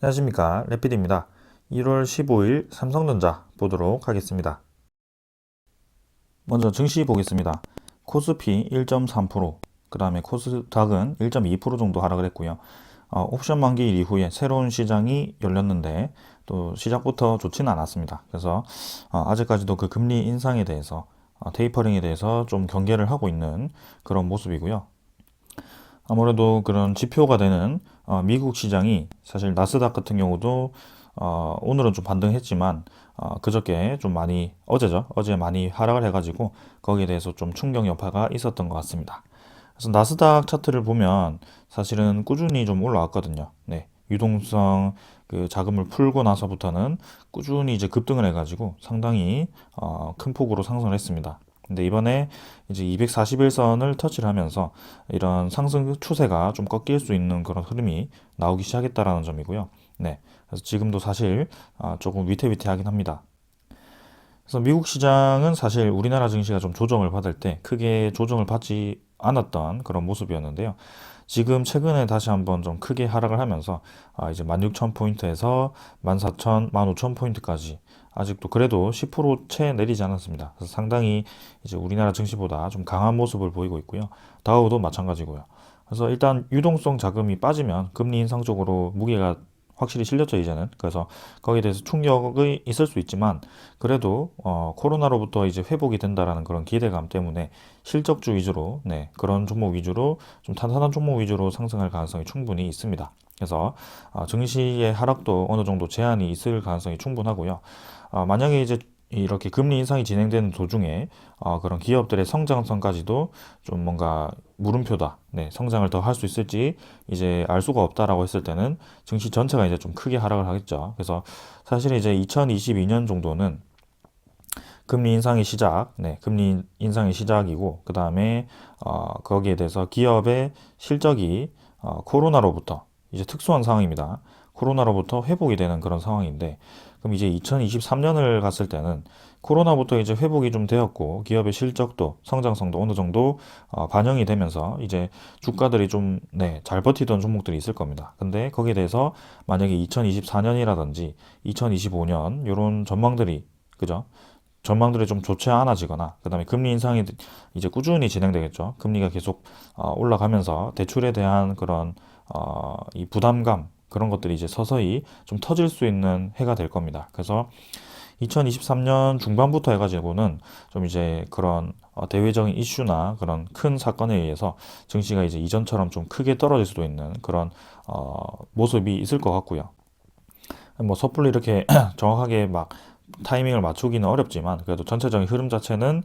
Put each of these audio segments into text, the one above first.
안녕하십니까, 래피드입니다. 1월 15일 삼성전자 보도록 하겠습니다. 먼저 증시 보겠습니다. 코스피 1.3%, 그 다음에 코스닥은 1.2% 정도 하락을 했고요. 옵션 만기일 이후에 새로운 시장이 열렸는데 또 시작부터 좋지는 않았습니다. 그래서 아직까지도 그 금리 인상에 대해서 테이퍼링에 대해서 좀 경계를 하고 있는 그런 모습이고요. 아무래도 그런 지표가 되는 미국 시장이 사실 나스닥 같은 경우도 오늘은 좀 반등했지만 그저께 좀 많이 어제 많이 하락을 해가지고 거기에 대해서 좀 충격 여파가 있었던 것 같습니다. 그래서 나스닥 차트를 보면 사실은 꾸준히 좀 올라왔거든요. 네, 유동성 그 자금을 풀고 나서부터는 꾸준히 이제 급등을 해가지고 상당히 큰 폭으로 상승을 했습니다. 근데 이번에 이제 241선을 터치를 하면서 이런 상승 추세가 좀 꺾일 수 있는 그런 흐름이 나오기 시작했다라는 점이고요. 네. 그래서 지금도 사실 조금 위태위태하긴 합니다. 그래서 미국 시장은 사실 우리나라 증시가 좀 조정을 받을 때 크게 조정을 받지 않았던 그런 모습이었는데요. 지금 최근에 다시 한번 좀 크게 하락을 하면서 이제 16,000포인트에서 14,000, 15,000포인트까지 아직도 그래도 10%채 내리지 않았습니다. 그래서 상당히 이제 우리나라 증시보다 좀 강한 모습을 보이고 있고요. 다우도 마찬가지고요. 그래서 일단 유동성 자금이 빠지면 금리 인상 쪽으로 무게가 확실히 실렸죠, 이제는. 그래서 거기에 대해서 충격이 있을 수 있지만 그래도 코로나로부터 이제 회복이 된다라는 그런 기대감 때문에 실적주 위주로, 네, 그런 종목 위주로 좀 탄탄한 종목 위주로 상승할 가능성이 충분히 있습니다. 그래서 증시의 하락도 어느 정도 제한이 있을 가능성이 충분하고요. 만약에 이제 이렇게 금리 인상이 진행되는 도중에 그런 기업들의 성장성까지도 좀 뭔가 물음표다. 네, 성장을 더 할 수 있을지 이제 알 수가 없다라고 했을 때는 증시 전체가 이제 좀 크게 하락을 하겠죠. 그래서 사실 이제 2022년 정도는 금리 인상의 시작, 네, 금리 인상의 시작이고 그 다음에 거기에 대해서 기업의 실적이 코로나로부터 이제 특수한 상황입니다. 코로나로부터 회복이 되는 그런 상황인데 그럼 이제 2023년을 갔을 때는 코로나부터 이제 회복이 좀 되었고 기업의 실적도 성장성도 어느 정도 반영이 되면서 이제 주가들이 좀 네, 잘 버티던 종목들이 있을 겁니다. 근데 거기에 대해서 만약에 2024년이라든지 2025년 이런 전망들이 그죠? 전망들이 좀 좋지 않아지거나 그다음에 금리 인상이 이제 꾸준히 진행되겠죠. 금리가 계속 올라가면서 대출에 대한 그런 이 부담감 그런 것들이 이제 서서히 좀 터질 수 있는 해가 될 겁니다. 그래서 2023년 중반부터 해가지고는 좀 이제 그런 대외적인 이슈나 그런 큰 사건에 의해서 증시가 이제 이전처럼 좀 크게 떨어질 수도 있는 그런 모습이 있을 것 같고요. 뭐 섣불리 이렇게 정확하게 막 타이밍을 맞추기는 어렵지만 그래도 전체적인 흐름 자체는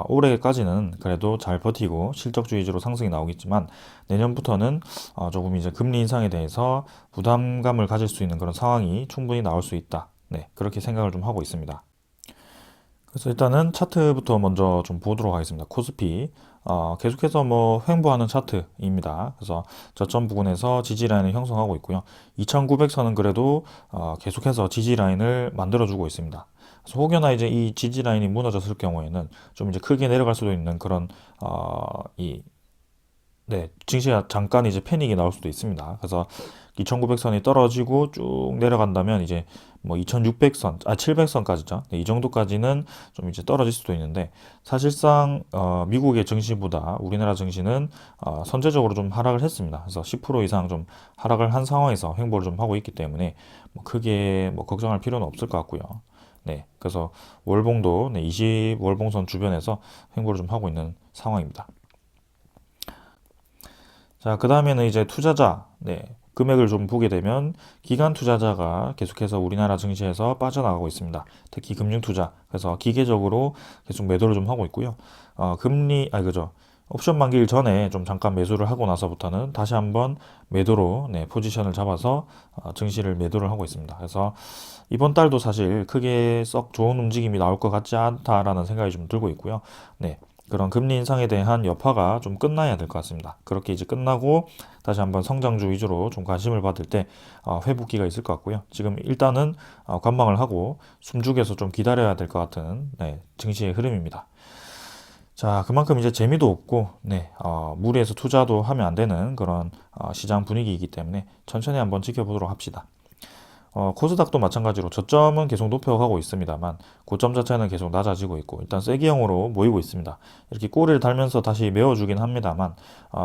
올해까지는 그래도 잘 버티고 실적주 위주로 상승이 나오겠지만 내년부터는 조금 이제 금리 인상에 대해서 부담감을 가질 수 있는 그런 상황이 충분히 나올 수 있다. 네, 그렇게 생각을 좀 하고 있습니다. 그래서 일단은 차트부터 먼저 좀 보도록 하겠습니다. 코스피 계속해서 뭐 횡보하는 차트입니다. 그래서 저점 부근에서 지지 라인을 형성하고 있고요. 2900선은 그래도 계속해서 지지 라인을 만들어주고 있습니다. 그래서 혹여나 이제 이 지지 라인이 무너졌을 경우에는 좀 이제 크게 내려갈 수도 있는 그런 이 네, 증시가 잠깐 이제 패닉이 나올 수도 있습니다. 그래서 2900선이 떨어지고 쭉 내려간다면 이제 뭐 2600선, 700선까지죠. 네, 이 정도까지는 좀 이제 떨어질 수도 있는데 사실상 미국의 증시보다 우리나라 증시는 선제적으로 좀 하락을 했습니다. 그래서 10% 이상 좀 하락을 한 상황에서 횡보를 좀 하고 있기 때문에 뭐 크게 뭐 걱정할 필요는 없을 것 같고요. 네, 그래서 월봉도 네, 20 월봉선 주변에서 횡보를 좀 하고 있는 상황입니다. 자, 그 다음에는 이제 투자자, 네, 금액을 좀 보게 되면 기관 투자자가 계속해서 우리나라 증시에서 빠져나가고 있습니다. 특히 금융 투자. 그래서 기계적으로 계속 매도를 좀 하고 있고요. 그죠. 옵션 만기일 전에 좀 잠깐 매수를 하고 나서부터는 다시 한번 매도로 네, 포지션을 잡아서 증시를 매도를 하고 있습니다. 그래서 이번 달도 사실 크게 썩 좋은 움직임이 나올 것 같지 않다라는 생각이 좀 들고 있고요. 네. 그런 금리 인상에 대한 여파가 좀 끝나야 될 것 같습니다. 그렇게 이제 끝나고 다시 한번 성장주 위주로 좀 관심을 받을 때 회복기가 있을 것 같고요. 지금 일단은 관망을 하고 숨죽여서 좀 기다려야 될 것 같은 네, 증시의 흐름입니다. 자, 그만큼 이제 재미도 없고, 네, 무리해서 투자도 하면 안 되는 그런 시장 분위기이기 때문에 천천히 한번 지켜보도록 합시다. 코스닥도 마찬가지로 저점은 계속 높여가고 있습니다만 고점 자체는 계속 낮아지고 있고 일단 세기형으로 모이고 있습니다. 이렇게 꼬리를 달면서 다시 메워주긴 합니다만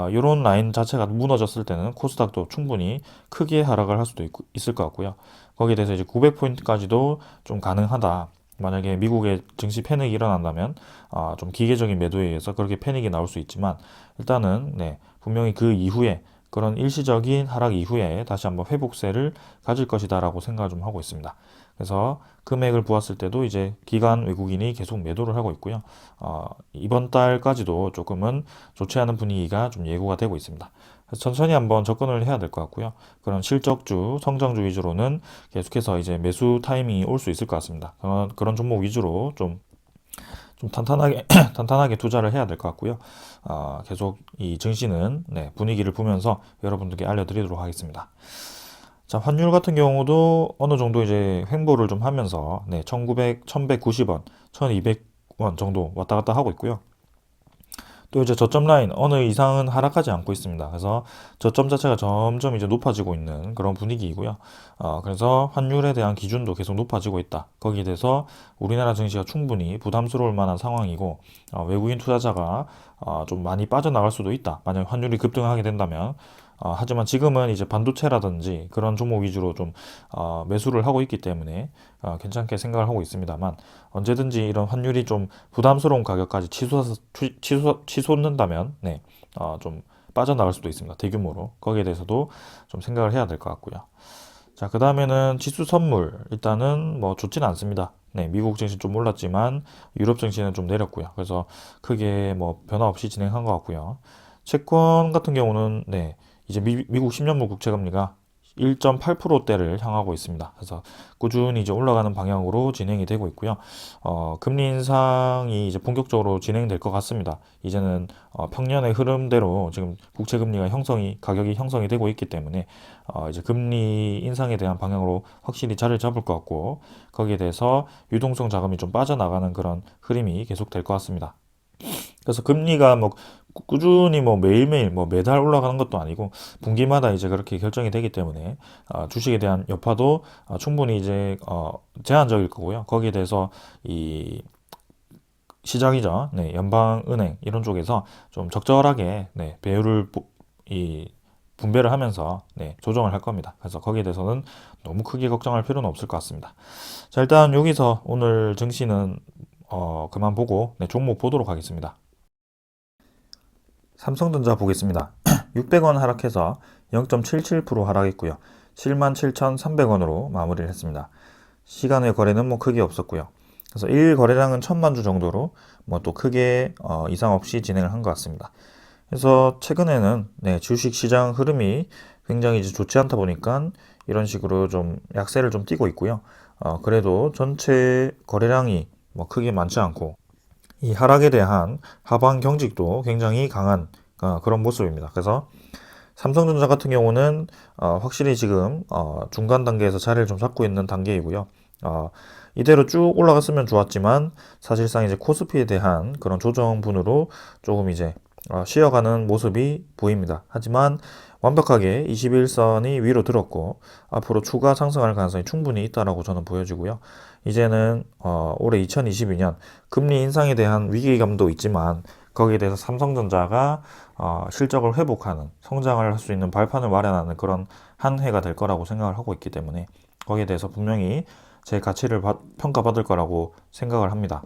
이런 라인 자체가 무너졌을 때는 코스닥도 충분히 크게 하락을 할 수도 있을 것 같고요. 거기에 대해서 이제 900포인트까지도 좀 가능하다. 만약에 미국의 증시 패닉이 일어난다면 좀 기계적인 매도에 의해서 그렇게 패닉이 나올 수 있지만 일단은 네, 분명히 그 이후에 그런 일시적인 하락 이후에 다시 한번 회복세를 가질 것이다라고 생각을 좀 하고 있습니다. 그래서 금액을 보았을 때도 이제 기관 외국인이 계속 매도를 하고 있고요. 이번 달까지도 조금은 좋지 않은 분위기가 좀 예고가 되고 있습니다. 그래서 천천히 한번 접근을 해야 될 것 같고요. 그런 실적주, 성장주 위주로는 계속해서 이제 매수 타이밍이 올 수 있을 것 같습니다. 그런 종목 위주로 좀 탄탄하게 탄탄하게 투자를 해야 될 것 같고요. 계속 이 증시는 네, 분위기를 보면서 여러분들께 알려드리도록 하겠습니다. 자, 환율 같은 경우도 어느 정도 이제 횡보를 좀 하면서 네, 1190원, 1200원 정도 왔다 갔다 하고 있고요. 또 이제 저점 라인 어느 이상은 하락하지 않고 있습니다. 그래서 저점 자체가 점점 이제 높아지고 있는 그런 분위기이고요. 그래서 환율에 대한 기준도 계속 높아지고 있다. 거기에 대해서 우리나라 증시가 충분히 부담스러울 만한 상황이고 외국인 투자자가 좀 많이 빠져나갈 수도 있다. 만약 환율이 급등하게 된다면. 하지만 지금은 이제 반도체라든지 그런 종목 위주로 좀 매수를 하고 있기 때문에 괜찮게 생각을 하고 있습니다만 언제든지 이런 환율이 좀 부담스러운 가격까지 치솟는다면 네, 좀 빠져나갈 수도 있습니다. 대규모로. 거기에 대해서도 좀 생각을 해야 될 것 같고요. 자, 그 다음에는 지수 선물. 일단은 뭐 좋지는 않습니다. 네, 미국 증시 좀 올랐지만 유럽 증시는 좀 내렸고요. 그래서 크게 뭐 변화 없이 진행한 것 같고요. 채권 같은 경우는 네, 이제 미국 10년물 국채금리가 1.8%대를 향하고 있습니다. 그래서 꾸준히 이제 올라가는 방향으로 진행이 되고 있고요. 금리 인상이 이제 본격적으로 진행될 것 같습니다. 이제는 평년의 흐름대로 지금 국채 금리가 가격이 형성이 되고 있기 때문에 이제 금리 인상에 대한 방향으로 확실히 자리를 잡을 것 같고 거기에 대해서 유동성 자금이 좀 빠져나가는 그런 흐름이 계속될 것 같습니다. 그래서 금리가 뭐 꾸준히 뭐 매일매일 뭐 매달 올라가는 것도 아니고 분기마다 이제 그렇게 결정이 되기 때문에 주식에 대한 여파도 충분히 이제 제한적일 거고요. 거기에 대해서 이 시장이죠. 네, 연방은행 이런 쪽에서 좀 적절하게 네, 배율을 분배를 하면서 네, 조정을 할 겁니다. 그래서 거기에 대해서는 너무 크게 걱정할 필요는 없을 것 같습니다. 자, 일단 여기서 오늘 증시는 그만 보고 네, 종목 보도록 하겠습니다. 삼성전자 보겠습니다. 600원 하락해서 0.77% 하락했고요. 77,300원으로 마무리를 했습니다. 시간의 거래는 뭐 크게 없었고요. 그래서 1 거래량은 1000만 주 정도로 뭐 또 크게 이상 없이 진행을 한 것 같습니다. 그래서 최근에는 네, 주식 시장 흐름이 굉장히 이제 좋지 않다 보니까 이런 식으로 좀 약세를 좀 띠고 있고요. 그래도 전체 거래량이 뭐 크게 많지 않고 이 하락에 대한 하방 경직도 굉장히 강한 그런 모습입니다. 그래서 삼성전자 같은 경우는 확실히 지금 중간 단계에서 자리를 좀 잡고 있는 단계이고요. 이대로 쭉 올라갔으면 좋았지만 사실상 이제 코스피에 대한 그런 조정분으로 조금 이제 쉬어가는 모습이 보입니다. 하지만 완벽하게 21선이 위로 들었고 앞으로 추가 상승할 가능성이 충분히 있다라고 저는 보여지고요. 이제는 올해 2022년 금리 인상에 대한 위기감도 있지만 거기에 대해서 삼성전자가 실적을 회복하는 성장을 할 수 있는 발판을 마련하는 그런 한 해가 될 거라고 생각을 하고 있기 때문에 거기에 대해서 분명히 제 가치를 평가받을 거라고 생각을 합니다.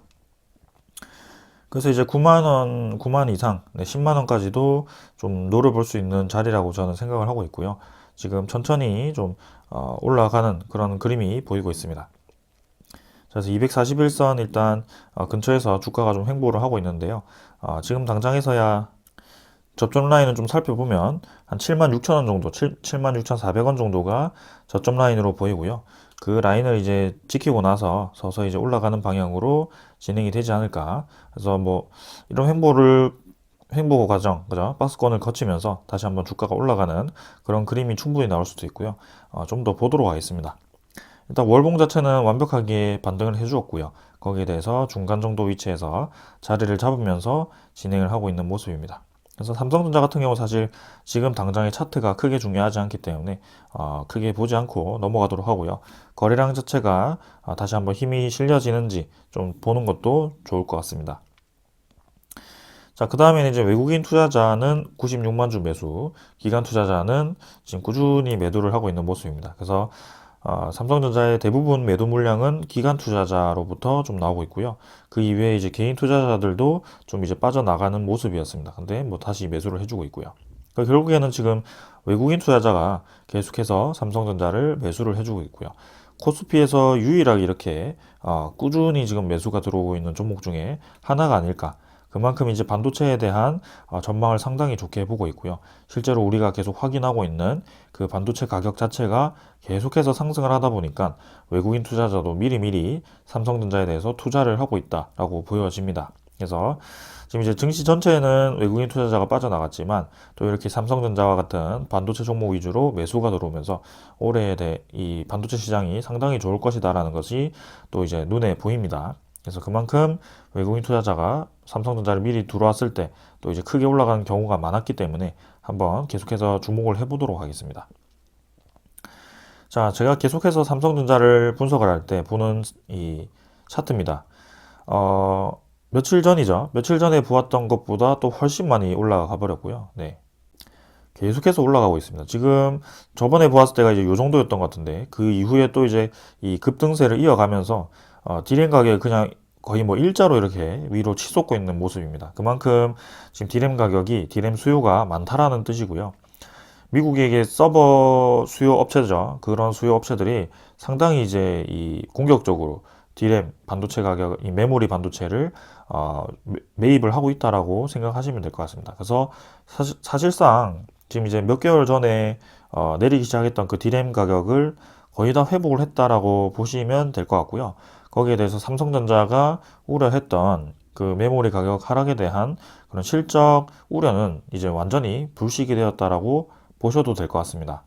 그래서 이제 9만원, 9만 이상, 네, 10만원까지도 좀 노려볼 수 있는 자리라고 저는 생각을 하고 있고요. 지금 천천히 좀 올라가는 그런 그림이 보이고 있습니다. 그래서 241선 일단 근처에서 주가가 좀 횡보를 하고 있는데요. 지금 당장에서야 저점 라인을 좀 살펴보면 한 76,000원 정도, 76,400원 정도가 저점 라인으로 보이고요. 그 라인을 이제 지키고 나서 서서히 이제 올라가는 방향으로 진행이 되지 않을까. 그래서 뭐 이런 횡보 과정, 그죠? 박스권을 거치면서 다시 한번 주가가 올라가는 그런 그림이 충분히 나올 수도 있고요. 좀 더 보도록 하겠습니다. 일단 월봉 자체는 완벽하게 반등을 해주었고요. 거기에 대해서 중간 정도 위치에서 자리를 잡으면서 진행을 하고 있는 모습입니다. 그래서 삼성전자 같은 경우 사실 지금 당장의 차트가 크게 중요하지 않기 때문에 크게 보지 않고 넘어가도록 하고요. 거래량 자체가 다시 한번 힘이 실려지는지 좀 보는 것도 좋을 것 같습니다. 자, 그 다음에는 이제 외국인 투자자는 96만 주 매수, 기관 투자자는 지금 꾸준히 매도를 하고 있는 모습입니다. 그래서 삼성전자의 대부분 매도 물량은 기관 투자자로부터 좀 나오고 있고요. 그 이외에 이제 개인 투자자들도 좀 이제 빠져나가는 모습이었습니다. 근데 뭐 다시 매수를 해주고 있고요. 그러니까 결국에는 지금 외국인 투자자가 계속해서 삼성전자를 매수를 해주고 있고요. 코스피에서 유일하게 이렇게 꾸준히 지금 매수가 들어오고 있는 종목 중에 하나가 아닐까. 그만큼 이제 반도체에 대한 전망을 상당히 좋게 보고 있고요. 실제로 우리가 계속 확인하고 있는 그 반도체 가격 자체가 계속해서 상승을 하다 보니까 외국인 투자자도 미리미리 삼성전자에 대해서 투자를 하고 있다라고 보여집니다. 그래서 지금 이제 증시 전체에는 외국인 투자자가 빠져나갔지만 또 이렇게 삼성전자와 같은 반도체 종목 위주로 매수가 들어오면서 올해 이 반도체 시장이 상당히 좋을 것이다라는 것이 또 이제 눈에 보입니다. 그래서 그만큼 외국인 투자자가 삼성전자를 미리 들어왔을 때 또 이제 크게 올라가는 경우가 많았기 때문에 한번 계속해서 주목을 해보도록 하겠습니다. 자, 제가 계속해서 삼성전자를 분석을 할 때 보는 이 차트입니다. 며칠 전이죠. 며칠 전에 보았던 것보다 또 훨씬 많이 올라가 버렸고요. 네. 계속해서 올라가고 있습니다. 지금 저번에 보았을 때가 이제 요 정도였던 것 같은데 그 이후에 또 이제 이 급등세를 이어가면서 디램 가격이 그냥 거의 뭐 일자로 이렇게 위로 치솟고 있는 모습입니다. 그만큼 지금 디램 가격이 디램 수요가 많다라는 뜻이고요. 미국에게 서버 수요 업체죠. 그런 수요 업체들이 상당히 이제 이 공격적으로 디램 반도체 가격, 이 메모리 반도체를 매입을 하고 있다라고 생각하시면 될 것 같습니다. 그래서 사실상 지금 이제 몇 개월 전에 내리기 시작했던 그 디램 가격을 거의 다 회복을 했다라고 보시면 될 것 같고요. 거기에 대해서 삼성전자가 우려했던 그 메모리 가격 하락에 대한 그런 실적 우려는 이제 완전히 불식이 되었다라고 보셔도 될 것 같습니다.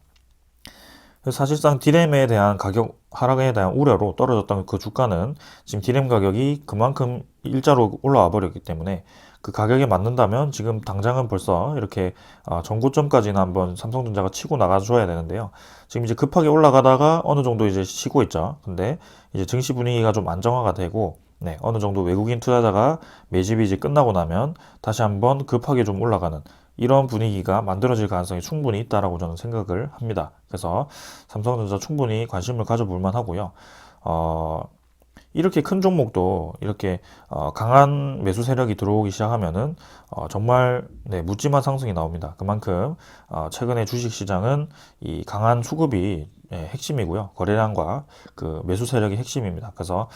사실상 디램에 대한 가격 하락에 대한 우려로 떨어졌던 그 주가는 지금 디램 가격이 그만큼 일자로 올라와 버렸기 때문에 그 가격에 맞는다면 지금 당장은 벌써 이렇게 전고점까지는 한번 삼성전자가 치고 나가줘야 되는데요. 지금 이제 급하게 올라가다가 어느 정도 이제 쉬고 있죠. 근데 이제 증시 분위기가 좀 안정화가 되고 네, 어느 정도 외국인 투자자가 매집이 이제 끝나고 나면 다시 한번 급하게 좀 올라가는 이런 분위기가 만들어질 가능성이 충분히 있다라고 저는 생각을 합니다. 그래서 삼성전자 충분히 관심을 가져볼 만하고요. 이렇게 큰 종목도 이렇게 강한 매수 세력이 들어오기 시작하면은 정말 네, 묻지만 상승이 나옵니다. 그만큼 최근에 주식 시장은 이 강한 수급이 핵심이고요. 거래량과 그 매수 세력이 핵심입니다. 그래서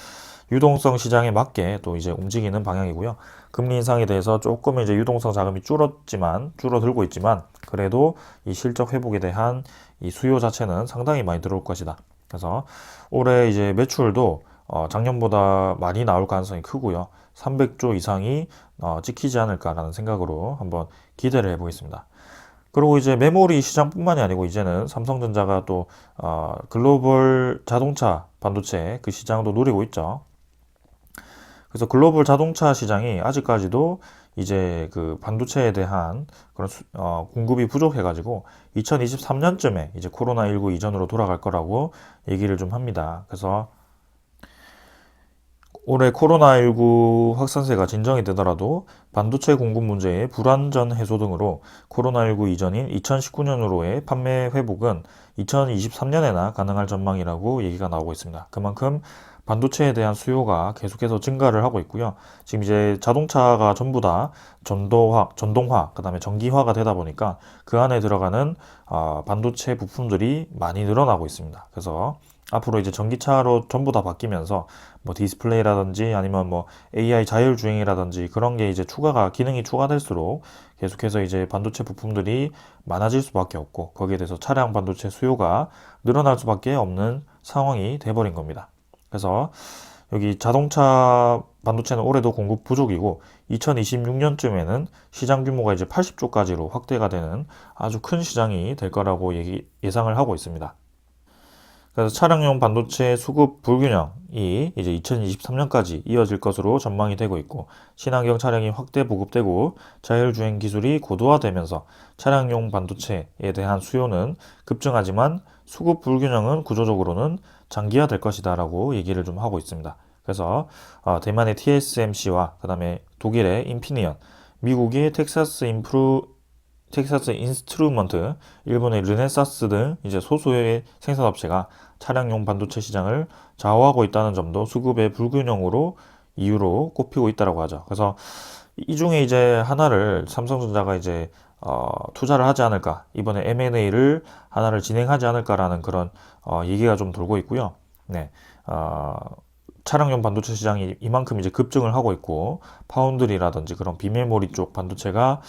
유동성 시장에 맞게 또 이제 움직이는 방향이고요. 금리 인상에 대해서 조금 이제 유동성 자금이 줄어들고 있지만 그래도 이 실적 회복에 대한 이 수요 자체는 상당히 많이 들어올 것이다. 그래서 올해 이제 매출도 작년보다 많이 나올 가능성이 크고요. 300조 이상이 찍히지 않을까라는 생각으로 한번 기대를 해보겠습니다. 그리고 이제 메모리 시장뿐만이 아니고 이제는 삼성전자가 또 글로벌 자동차 반도체 그 시장도 노리고 있죠. 그래서 글로벌 자동차 시장이 아직까지도 이제 그 반도체에 대한 그런 공급이 부족해가지고 2023년쯤에 이제 코로나19 이전으로 돌아갈 거라고 얘기를 좀 합니다. 그래서 올해 코로나19 확산세가 진정이 되더라도 반도체 공급 문제의 불완전 해소 등으로 코로나19 이전인 2019년으로의 판매 회복은 2023년에나 가능할 전망이라고 얘기가 나오고 있습니다. 그만큼 반도체에 대한 수요가 계속해서 증가를 하고 있고요. 지금 이제 자동차가 전부 다 전동화, 그다음에 전기화가 되다 보니까 그 안에 들어가는 반도체 부품들이 많이 늘어나고 있습니다. 그래서 앞으로 이제 전기차로 전부 다 바뀌면서 뭐 디스플레이라든지 아니면 뭐 AI 자율주행이라든지 그런 게 이제 기능이 추가될수록 계속해서 이제 반도체 부품들이 많아질 수밖에 없고 거기에 대해서 차량 반도체 수요가 늘어날 수밖에 없는 상황이 돼버린 겁니다. 그래서 여기 자동차 반도체는 올해도 공급 부족이고 2026년쯤에는 시장 규모가 이제 80조까지로 확대가 되는 아주 큰 시장이 될 거라고 예상을 하고 있습니다. 그래서 차량용 반도체 수급 불균형이 이제 2023년까지 이어질 것으로 전망이 되고 있고, 친환경 차량이 확대 보급되고 자율주행 기술이 고도화되면서 차량용 반도체에 대한 수요는 급증하지만 수급 불균형은 구조적으로는 장기화될 것이다라고 얘기를 좀 하고 있습니다. 그래서 대만의 TSMC와 그다음에 독일의 인피니언, 미국의 텍사스 인스트루먼트, 일본의 르네사스 등 이제 소수의 생산업체가 차량용 반도체 시장을 좌우하고 있다는 점도 수급의 불균형으로 이유로 꼽히고 있다고 하죠. 그래서 이 중에 이제 하나를 삼성전자가 이제 투자를 하지 않을까, 이번에 M&A를 하나를 진행하지 않을까라는 그런 얘기가 좀 돌고 있고요. 네, 차량용 반도체 시장이 이만큼 이제 급증을 하고 있고, 파운드리라든지 그런 비메모리 쪽 반도체가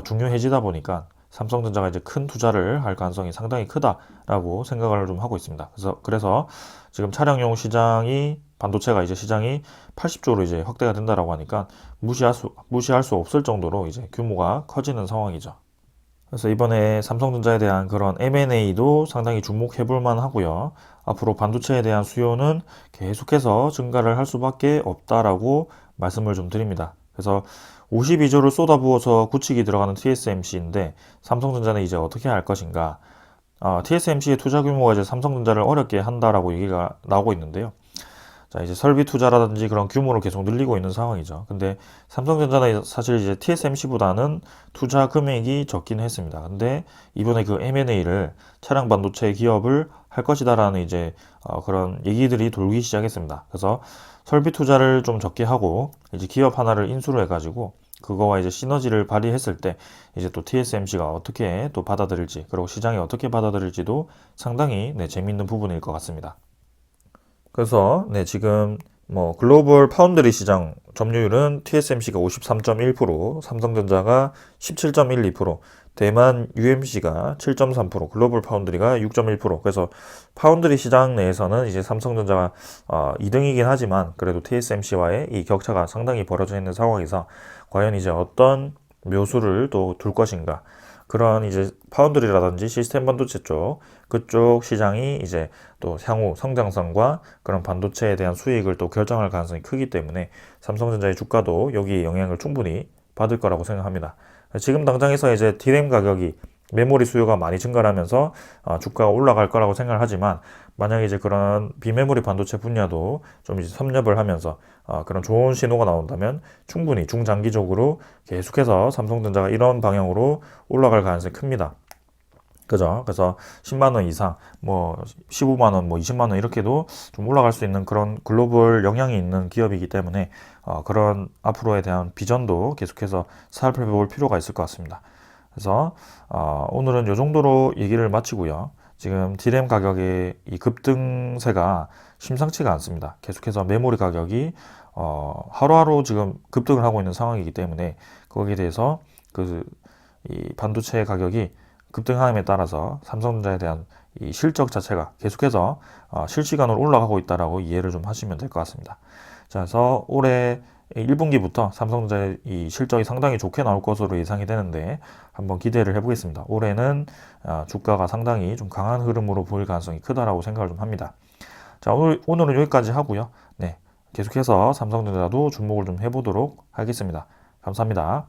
중요해지다 보니까 삼성전자가 이제 큰 투자를 할 가능성이 상당히 크다라고 생각을 좀 하고 있습니다. 그래서 지금 차량용 시장이 반도체가 이제 시장이 80조로 이제 확대가 된다라고 하니까 무시할 수 없을 정도로 이제 규모가 커지는 상황이죠. 그래서 이번에 삼성전자에 대한 그런 M&A도 상당히 주목해 볼 만하고요. 앞으로 반도체에 대한 수요는 계속해서 증가를 할 수밖에 없다라고 말씀을 좀 드립니다. 그래서 52조를 쏟아부어서 굳히기 들어가는 TSMC인데 삼성전자는 이제 어떻게 할 것인가? TSMC의 투자 규모가 이제 삼성전자를 어렵게 한다라고 얘기가 나오고 있는데요. 자, 이제 설비 투자라든지 그런 규모를 계속 늘리고 있는 상황이죠. 근데 삼성전자는 사실 이제 TSMC보다는 투자 금액이 적긴 했습니다. 근데 이번에 그 M&A를 차량 반도체 기업을 할 것이다라는 이제 그런 얘기들이 돌기 시작했습니다. 그래서 설비 투자를 좀 적게 하고 이제 기업 하나를 인수를 해가지고 그거와 이제 시너지를 발휘했을 때 이제 또 TSMC가 어떻게 또 받아들일지, 그리고 시장이 어떻게 받아들일지도 상당히 재미있는 부분일 것 같습니다. 그래서 지금 뭐 글로벌 파운드리 시장 점유율은 TSMC가 53.1%, 삼성전자가 17.12%, 대만 UMC가 7.3%, 글로벌 파운드리가 6.1%. 그래서 파운드리 시장 내에서는 이제 삼성전자가 2등이긴 하지만 그래도 TSMC와의 이 격차가 상당히 벌어져 있는 상황에서 과연 이제 어떤 묘수를 또 둘 것인가? 그런 이제 파운드리라든지 시스템 반도체 그쪽 시장이 이제 또 향후 성장성과 그런 반도체에 대한 수익을 또 결정할 가능성이 크기 때문에 삼성전자의 주가도 여기에 영향을 충분히 받을 거라고 생각합니다. 지금 당장에서 이제 D램 가격이 메모리 수요가 많이 증가하면서 주가가 올라갈 거라고 생각을 하지만, 만약에 이제 그런 비메모리 반도체 분야도 좀 이제 섭렵을 하면서 그런 좋은 신호가 나온다면 충분히 중장기적으로 계속해서 삼성전자가 이런 방향으로 올라갈 가능성이 큽니다. 그죠? 그래서 10만 원 이상, 뭐 15만 원, 뭐 20만 원 이렇게도 좀 올라갈 수 있는 그런 글로벌 영향이 있는 기업이기 때문에 그런 앞으로에 대한 비전도 계속해서 살펴볼 필요가 있을 것 같습니다. 그래서 오늘은 이 정도로 얘기를 마치고요. 지금 D램 가격의 이 급등세가 심상치가 않습니다. 계속해서 메모리 가격이 하루하루 지금 급등을 하고 있는 상황이기 때문에 거기에 대해서 이 반도체 가격이 급등함에 따라서 삼성전자에 대한 이 실적 자체가 계속해서 실시간으로 올라가고 있다라고 이해를 좀 하시면 될 것 같습니다. 자, 그래서 올해 1분기부터 삼성전자의 이 실적이 상당히 좋게 나올 것으로 예상이 되는데 한번 기대를 해보겠습니다. 올해는 주가가 상당히 좀 강한 흐름으로 보일 가능성이 크다라고 생각을 좀 합니다. 자, 오늘은 여기까지 하고요. 네, 계속해서 삼성전자도 주목을 좀 해보도록 하겠습니다. 감사합니다.